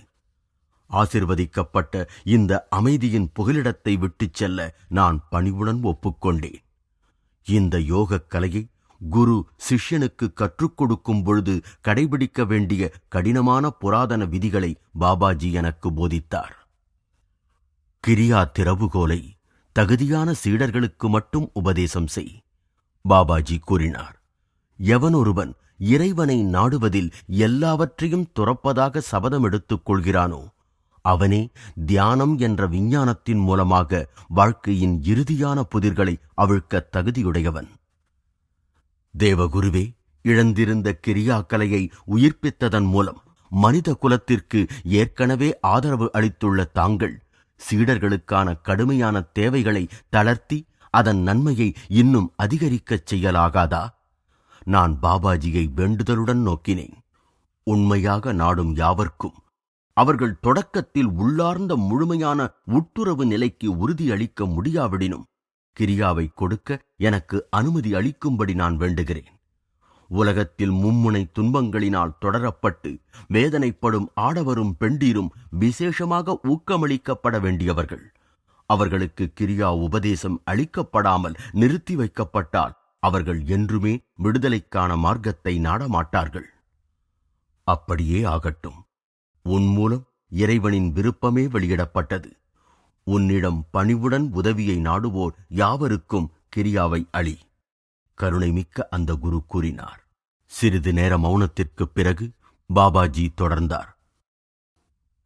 Speaker 1: ஆசிர்வதிக்கப்பட்ட இந்த அமைதியின் புகலிடத்தை விட்டுச் செல்ல நான் பணிவுடன் ஒப்புக்கொண்டேன். இந்த யோகக் கலையை குரு சிஷ்யனுக்கு கற்றுக் கொடுக்கும் பொழுது கடைபிடிக்க வேண்டிய கடினமான புராதன விதிகளை பாபாஜி எனக்கு போதித்தார். கிரியா திறவுகோலை தகுதியான சீடர்களுக்கு மட்டும் உபதேசம் செய், பாபாஜி கூறினார். எவனொருவன் இறைவனை நாடுவதில் எல்லாவற்றையும் துறப்பதாக சபதம் எடுத்துக் கொள்கிறானோ அவனே தியானம் என்ற விஞ்ஞானத்தின் மூலமாக வாழ்க்கையின் இறுதியான புதிர்களை அவிழ்க்க தகுதியுடையவன். தேவகுருவே, இழந்திருந்த கிரியாக்கலையை உயிர்ப்பித்ததன் மூலம் மனித குலத்திற்கு ஏற்கனவே ஆதரவு அளித்துள்ள தாங்கள் சீடர்களுக்கான கடுமையான தேவைகளை தளர்த்தி அதன் நன்மையை இன்னும் அதிகரிக்கச் செய்யலாகாதா? நான் பாபாஜியை வேண்டுதலுடன் நோக்கினேன். உண்மையாக நாடும் யாவர்க்கும் அவர்கள் தொடக்கத்தில் உள்ளார்ந்த முழுமையான உட்டுறவு நிலைக்கு உறுதியளிக்க முடியாவிடினும் கிரியாவை கொடுக்க எனக்கு அனுமதி அளிக்கும்படி நான் வேண்டுகிறேன். உலகத்தில் மும்முனை துன்பங்களினால் தொடரப்பட்டு வேதனைப்படும் ஆடவரும் பெண்டீரும் விசேஷமாக ஊக்கமளிக்கப்பட வேண்டியவர்கள். அவர்களுக்கு கிரியா உபதேசம் அளிக்கப்படாமல் நிறுத்தி வைக்கப்பட்டால் அவர்கள் என்றுமே விடுதலைக்கான மார்க்கத்தை நாடமாட்டார்கள். அப்படியே ஆகட்டும். உன் மூலம் இறைவனின் விருப்பமே வெளியிடப்பட்டது. உன்னிடம் பணிவுடன் உதவியை நாடுவோர் யாவருக்கும் கிரியாவை அளி, கருணைமிக்க அந்த குரு கூறினார். சிறிது நேர மௌனத்திற்குப் பிறகு பாபாஜி தொடர்ந்தார்.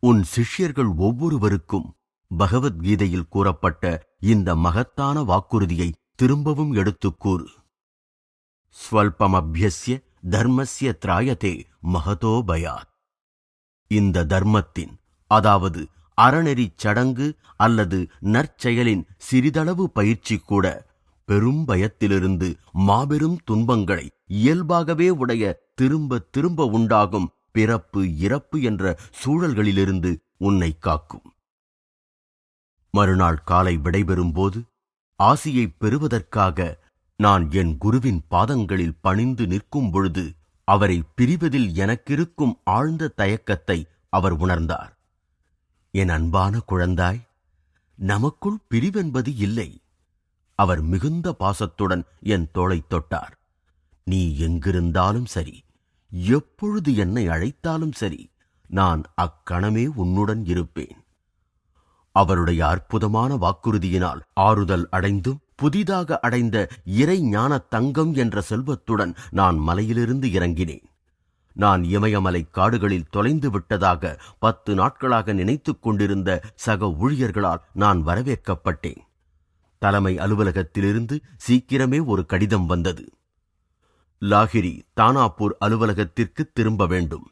Speaker 1: உன் சிஷ்யர்கள் ஒவ்வொருவருக்கும் பகவத்கீதையில் கூறப்பட்ட இந்த மகத்தான வாக்குறுதியை திரும்பவும் எடுத்துக் கூறு. ஸ்வல்பமப்யஸ்ய தர்மஸ்ய த்ராயதே மகதோ பயாத். இந்த தர்மத்தின், அதாவது அறநெறிச் சடங்கு அல்லது நற்செயலின் சிறிதளவு பயிற்சி கூட பெரும் பயத்திலிருந்து மாபெரும் துன்பங்களை இயல்பாகவே உடைய திரும்ப திரும்ப உண்டாகும் பிறப்பு இறப்பு என்ற சூழல்களிலிருந்து உன்னை காக்கும். மறுநாள் காலை விடைபெறும் போது ஆசியைப் பெறுவதற்காக நான் என் குருவின் பாதங்களில் பணிந்து நிற்கும் பொழுது அவரை பிரிவதில் எனக்கிருக்கும் ஆழ்ந்த தயக்கத்தை அவர் உணர்ந்தார். என் அன்பான குழந்தாய், நமக்குள் பிரிவென்பது இல்லை. அவர் மிகுந்த பாசத்துடன் என் தோளைத் தொட்டார். நீ எங்கிருந்தாலும் சரி, எப்பொழுது என்னை அழைத்தாலும் சரி, நான் அக்கணமே உன்னுடன் இருப்பேன். அவருடைய அற்புதமான வாக்குறுதியினால் ஆறுதல் அடைந்தும் புதிதாக அடைந்த இறை ஞான தங்கம் என்ற செல்வத்துடன் நான் மலையிலிருந்து இறங்கினேன். நான் இமயமலை காடுகளில் தொலைந்து விட்டதாக 10 நாட்களாக நினைத்துக் கொண்டிருந்த சக ஊழியர்களால் நான் வரவேற்கப்பட்டேன். தலைமை அலுவலகத்திலிருந்து சீக்கிரமே ஒரு கடிதம் வந்தது. லாகிரி தானாப்பூர் அலுவலகத்திற்கு திரும்ப வேண்டும்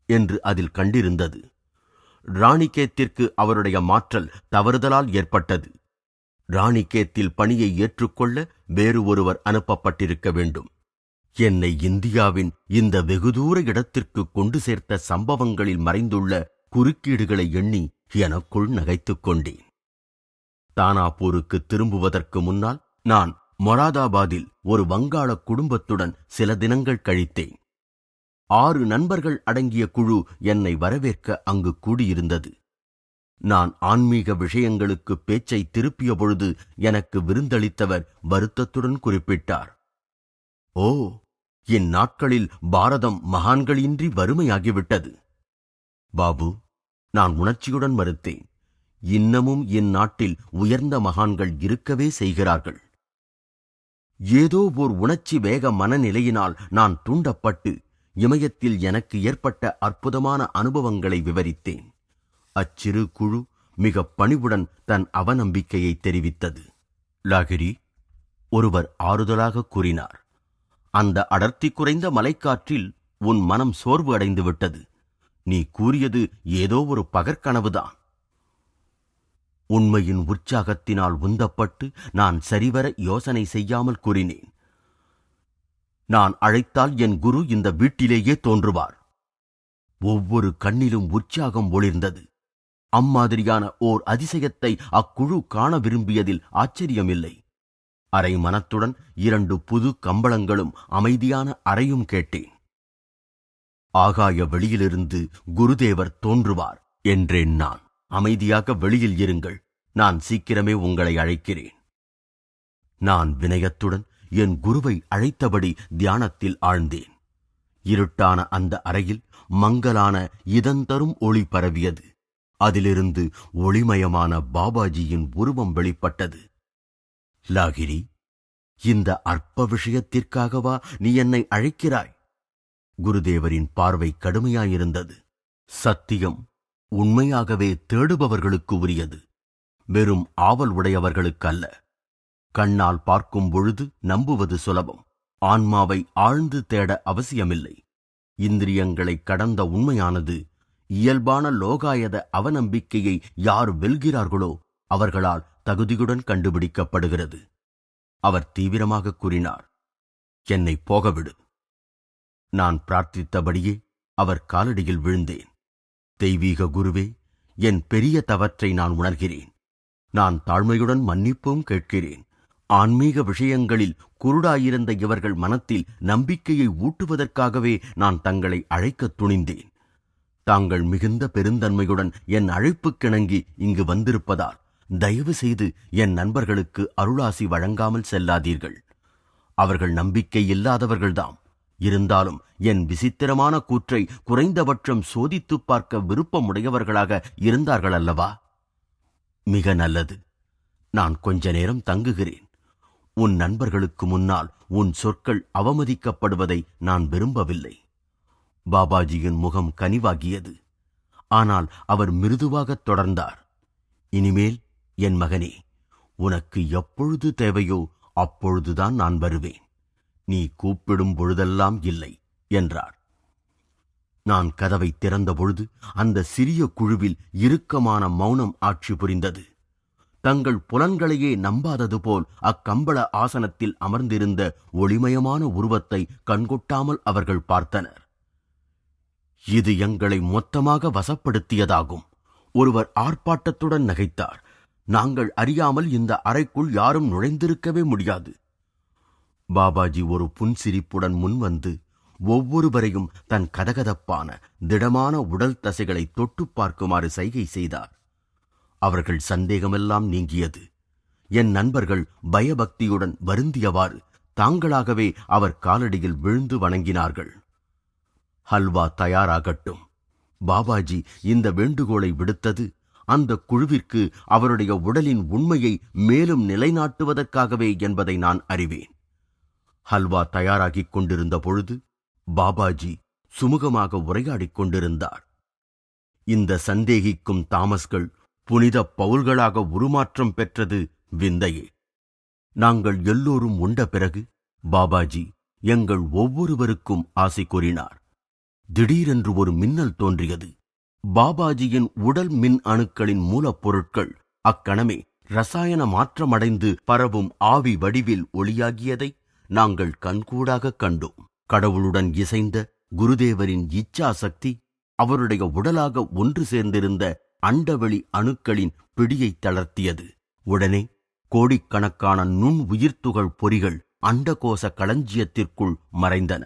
Speaker 1: என்று அதில் கண்டிருந்தது. ராணிகேத்திற்கு அவருடைய மாற்றல் தவறுதலால் ஏற்பட்டது. ராணிகேத்தில் பணியை ஏற்றுக்கொள்ள வேறு ஒருவர் அனுப்பப்பட்டிருக்க வேண்டும். என்னை இந்தியாவின் இந்த வெகுதூர இடத்திற்கு கொண்டு சேர்த்த சம்பவங்களில் மறைந்துள்ள குறுக்கீடுகளை எண்ணி எனக்குள் நகைத்துக் கொண்டேன். தானாப்பூருக்கு திரும்புவதற்கு முன்னால் நான் மொராதாபாதில் ஒரு வங்காள குடும்பத்துடன் சில தினங்கள் கழித்தேன். 6 நண்பர்கள் அடங்கிய குழு என்னை வரவேற்க அங்கு கூடியிருந்தது. நான் ஆன்மீக விஷயங்களுக்கு பேச்சை திருப்பிய பொழுது எனக்கு விருந்தளித்தவர் வருத்தத்துடன் குறிப்பிட்டார். ஓ, இந்நாட்களில் பாரதம் மகான்களின்றி வறுமையாகிவிட்டது. பாபு, நான் உணர்ச்சியுடன் மறுத்தேன். இன்னமும் இந்நாட்டில் உயர்ந்த மகான்கள் இருக்கவே செய்கிறார்கள். ஏதோ ஓர் உணர்ச்சி வேக மனநிலையினால் நான் தூண்டப்பட்டு இமயத்தில் எனக்கு ஏற்பட்ட அற்புதமான அனுபவங்களை விவரித்தேன். அச்சிறு குழு மிக பணிவுடன் தன் அவநம்பிக்கையை தெரிவித்தது. லாகிரி, ஒருவர் ஆறுதலாக கூறினார், அந்த அடர்த்தி குறைந்த மலைக்காற்றில் உன் மனம் சோர்வு அடைந்து விட்டது. நீ கூறியது ஏதோ ஒரு பகற்கனவுதான். உண்மையின் உற்சாகத்தினால் உந்தப்பட்டு நான் சரிவர யோசனை செய்யாமல் கூறினேன். நான் அழைத்தால் என் குரு இந்த வீட்டிலேயே தோன்றுவார். ஒவ்வொரு கண்ணிலும் உற்சாகம் ஒளிர்ந்தது. அம்மாதிரியான ஓர் அதிசயத்தை அக்குழு காண விரும்பியதில் ஆச்சரியமில்லை. அரை மனத்துடன் 2 புது கம்பளங்களும் அமைதியான அறையும் கேட்டேன். ஆகாய வெளியிலிருந்து குருதேவர் தோன்றுவார் என்றேன் நான். அமைதியாக வெளியில் இருங்கள், நான் சீக்கிரமே உங்களை அழைக்கிறேன். நான் வினயத்துடன் என் குருவை அழைத்தபடி தியானத்தில் ஆழ்ந்தேன். இருட்டான அந்த அறையில் மங்கலான இதந்தரும் ஒளி பரவியது. அதிலிருந்து ஒளிமயமான பாபாஜியின் உருவம் வெளிப்பட்டது. லாகிரி, இந்த அற்ப விஷயத்திற்காகவா நீ என்னை அழைக்கிறாய்? குருதேவரின் பார்வை கடுமையாயிருந்தது. சத்தியம் உண்மையாகவே தேடுபவர்களுக்கு உரியது, வெறும் ஆவல் உடையவர்களுக்கல்ல. கண்ணால் பார்க்கும் பொழுது நம்புவது சுலபம். ஆன்மாவை ஆழ்ந்து தேட அவசியமில்லை. இந்திரியங்களை கடந்த உண்மையானது இயல்பான லோகாயத அவநம்பிக்கையை யார் வெல்கிறார்களோ அவர்களால் தகுதியுடன் கண்டுபிடிக்கப்படுகிறது. அவர் தீவிரமாக கூறினார், என்னை போகவிடு. நான் பிரார்த்தித்தபடியே அவர் காலடியில் விழுந்தேன். தெய்வீக குருவே, என் பெரிய தவற்றை நான் உணர்கிறேன். நான் தாழ்மையுடன் மன்னிப்பும் கேட்கிறேன். ஆன்மீக விஷயங்களில் குருடாயிருந்த இவர்கள் மனத்தில் நம்பிக்கையை ஊட்டுவதற்காகவே நான் தங்களை அழைக்கத் துணிந்தேன். தாங்கள் மிகுந்த பெருந்தன்மையுடன் என் அழைப்புக்கிணங்கி இங்கு வந்திருப்பதால் தயவு செய்து என் நண்பர்களுக்கு அருளாசி வழங்காமல் செல்லாதீர்கள். அவர்கள் நம்பிக்கை இல்லாதவர்கள்தாம். இருந்தாலும் என் விசித்திரமான கூற்றை குறைந்தபட்சம் சோதித்துப் பார்க்க விருப்பமுடையவர்களாக இருந்தார்கள் அல்லவா? மிக நல்லது. நான் கொஞ்ச நேரம் தங்குகிறேன். உன் நண்பர்களுக்கு முன்னால் உன் சொற்கள் அவமதிக்கப்படுவதை நான் விரும்பவில்லை. பாபாஜியின் முகம் கனிவாகியது. ஆனால் அவர் மிருதுவாகத் தொடர்ந்தார். இனிமேல் என் மகனே, உனக்கு எப்பொழுது தேவையோ அப்பொழுதுதான் நான் வருவேன். நீ கூப்பிடும் பொழுதெல்லாம் இல்லை என்றார். நான் கதவை திறந்தபொழுது அந்த சிறிய குழுவில் இறுக்கமான மௌனம் ஆட்சி புரிந்தது. தங்கள் புலன்களையே நம்பாதது போல் அக்கம்பள ஆசனத்தில் அமர்ந்திருந்த ஒளிமயமான உருவத்தை கண்கொட்டாமல் அவர்கள் பார்த்தனர். இது எங்களை மொத்தமாக வசப்படுத்தியதாகும். ஒருவர் ஆர்ப்பாட்டத்துடன் நகைத்தார். நாங்கள் அறியாமல் இந்த அறைக்குள் யாரும் நுழைந்திருக்கவே முடியாது. பாபாஜி ஒரு புன்சிரிப்புடன் முன்வந்து ஒவ்வொருவரையும் தன் கதகதப்பான திடமான உடல் தசைகளை தொட்டு பார்க்குமாறு சைகை செய்தார். அவர்கள் சந்தேகமெல்லாம் நீங்கியது. என் நண்பர்கள் பயபக்தியுடன் வருந்தியவாறு தாங்களாகவே அவர் காலடியில் விழுந்து வணங்கினார்கள். ஹல்வா தயாராகட்டும். பாபாஜி இந்த வேண்டுகோளை விடுத்தது அந்த குழுவிற்கு அவருடைய உடலின் உண்மையை மேலும் நிலைநாட்டுவதற்காகவே என்பதை நான் அறிவேன். ஹல்வா தயாராகிக் கொண்டிருந்த பொழுது பாபாஜி சுமூகமாக உரையாடிக் கொண்டிருந்தார். இந்த சந்தேகிக்கும் தாமஸ்கள் புனித பவுல்களாக உருமாற்றம் பெற்றது விந்தையே. நாங்கள் எல்லோரும் உண்ட பிறகு பாபாஜி எங்கள் ஒவ்வொருவருக்கும் ஆசை கூறினார். திடீரென்று ஒரு மின்னல் தோன்றியது. பாபாஜியின் உடல் மின் அணுக்களின் மூலப்பொருட்கள் அக்கணமே ரசாயன மாற்றமடைந்து பரவும் ஆவி வடிவில் ஒளியாகியதை நாங்கள் கண்கூடாக கண்டோம். கடவுளுடன் இசைந்த குருதேவரின் இச்சா சக்தி அவருடைய உடலாக ஒன்று சேர்ந்திருந்த அண்டவெளி அணுக்களின் பிடியை தளர்த்தியது. உடனே கோடிக்கணக்கான நுண் உயிர்த்துகள் பொறிகள் அண்டகோச களஞ்சியத்திற்குள் மறைந்தன.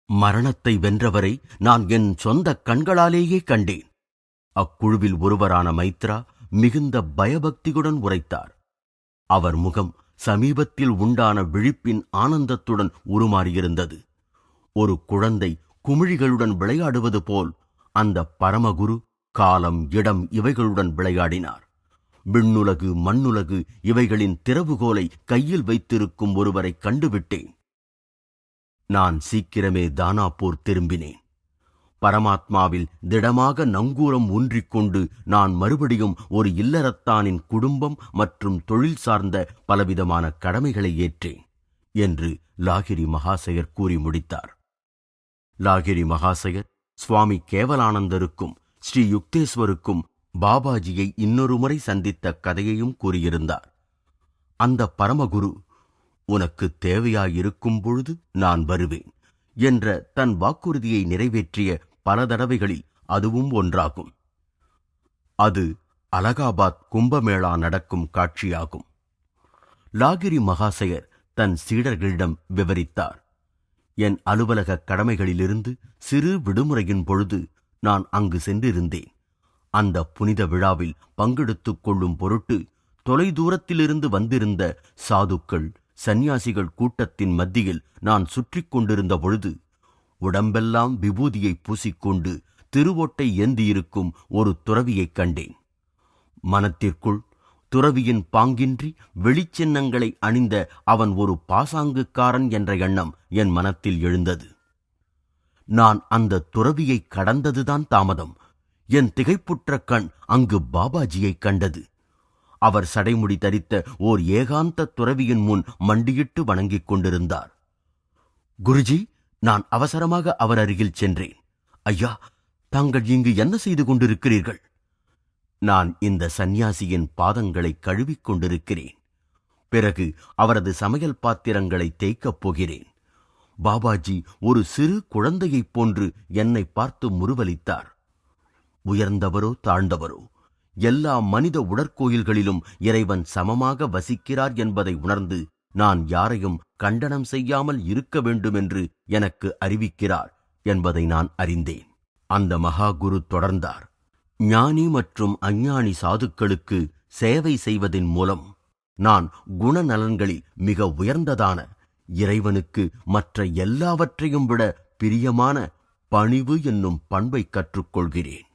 Speaker 1: மரணத்தை வென்றவரை நான் என் சொந்த கண்களாலேயே கண்டேன். அக்குழுவில் ஒருவரான மைத்ரா மிகுந்த பயபக்தியுடன் உரைத்தார். அவர் முகம் சமீபத்தில் உண்டான விழிப்பின் ஆனந்தத்துடன் உருமாறியிருந்தது. ஒரு குழந்தை குமிழிகளுடன் விளையாடுவது போல் அந்த பரமகுரு காலம், இடம் இவைகளுடன் விளையாடினார். விண்ணுலகு மண்ணுலகு இவைகளின் திறவுகோலை கையில் வைத்திருக்கும் ஒருவரை கண்டுவிட்டேன். நான் சீக்கிரமே தானாப்பூர் திரும்பினேன். பரமாத்மாவில் திடமாக நங்கூரம் ஊன்றிக்கொண்டு நான் மறுபடியும் ஒரு இல்லறத்தானின் குடும்பம் மற்றும் தொழில் சார்ந்த பலவிதமான கடமைகளை ஏற்றேன் என்று லாகிரி மகாசயர் கூறி முடித்தார். லாகிரி மகாசயர் சுவாமி கேவலானந்தருக்கும் ஸ்ரீ யுக்தேஸ்வருக்கும் பாபாஜியை இன்னொரு முறை சந்தித்த கதையையும் கூறியிருந்தார். அந்த பரமகுரு, உனக்கு தேவையாயிருக்கும் பொழுது நான் வருவேன் என்ற தன் வாக்குறுதியை நிறைவேற்றிய பல தடவைகளில் அதுவும் ஒன்றாகும். அது அலகாபாத் கும்பமேளா நடக்கும் காட்சியாகும். லாகிரி மகாசயர் தன் சீடர்களிடம் விவரித்தார். என் அலுவலக கடமைகளிலிருந்து சிறு விடுமுறையின் பொழுது நான் அங்கு சென்றிருந்தேன். அந்த புனித விழாவில் பங்கெடுத்துக் கொள்ளும் பொருட்டு தொலைதூரத்திலிருந்து வந்திருந்த சாதுக்கள் சந்நியாசிகள் கூட்டத்தின் மத்தியில் நான் சுற்றிக் கொண்டிருந்த பொழுது உடம்பெல்லாம் விபூதியை பூசிக்கொண்டு திருவோட்டை ஏந்தியிருக்கும் ஒரு துறவியைக் கண்டேன். மனத்திற்குள் துறவியின் பாங்கின்றி வெளிச்சின்னங்களை அணிந்த அவன் ஒரு பாசாங்குக்காரன் என்ற எண்ணம் என் மனத்தில் எழுந்தது. நான் அந்த துறவியை கடந்ததுதான் தாமதம். என் திகைப்புற்ற கண் அங்கு பாபாஜியை கண்டது. அவர் சடைமுடி தரித்த ஓர் ஏகாந்த துறவியின் முன் மண்டியிட்டு வணங்கிக் கொண்டிருந்தார். குருஜி, நான் அவசரமாக அவர் அருகில் சென்றேன். ஐயா, தாங்கள் இங்கு என்ன செய்து கொண்டிருக்கிறீர்கள்? நான் இந்த சந்நியாசியின் பாதங்களை கழுவிக் கொண்டிருக்கிறேன். பிறகு அவரது சமையல் பாத்திரங்களை தேய்க்கப் போகிறேன். பாபாஜி ஒரு சிறு குழந்தையைப் போன்று என்னை பார்த்து முறுவலித்தார். உயர்ந்தவரோ தாழ்ந்தவரோ எல்லா மனித உடற்கோயில்களிலும் இறைவன் சமமாக வசிக்கிறார் என்பதை உணர்ந்து நான் யாரையும் கண்டனம் செய்யாமல் இருக்க வேண்டுமென்று எனக்கு அறிவிக்கிறார் என்பதை நான் அறிந்தேன். அந்த மகாகுரு தொடர்ந்தார். ஞானி மற்றும் அஞ்ஞானி சாதுக்களுக்கு சேவை செய்வதன் மூலம் நான் குணநலன்களில் மிக உயர்ந்ததான இறைவனுக்கு மற்ற எல்லாவற்றையும் விட பிரியமான பணிவு என்னும் பண்பை கற்றுக்கொள்கிறேன்.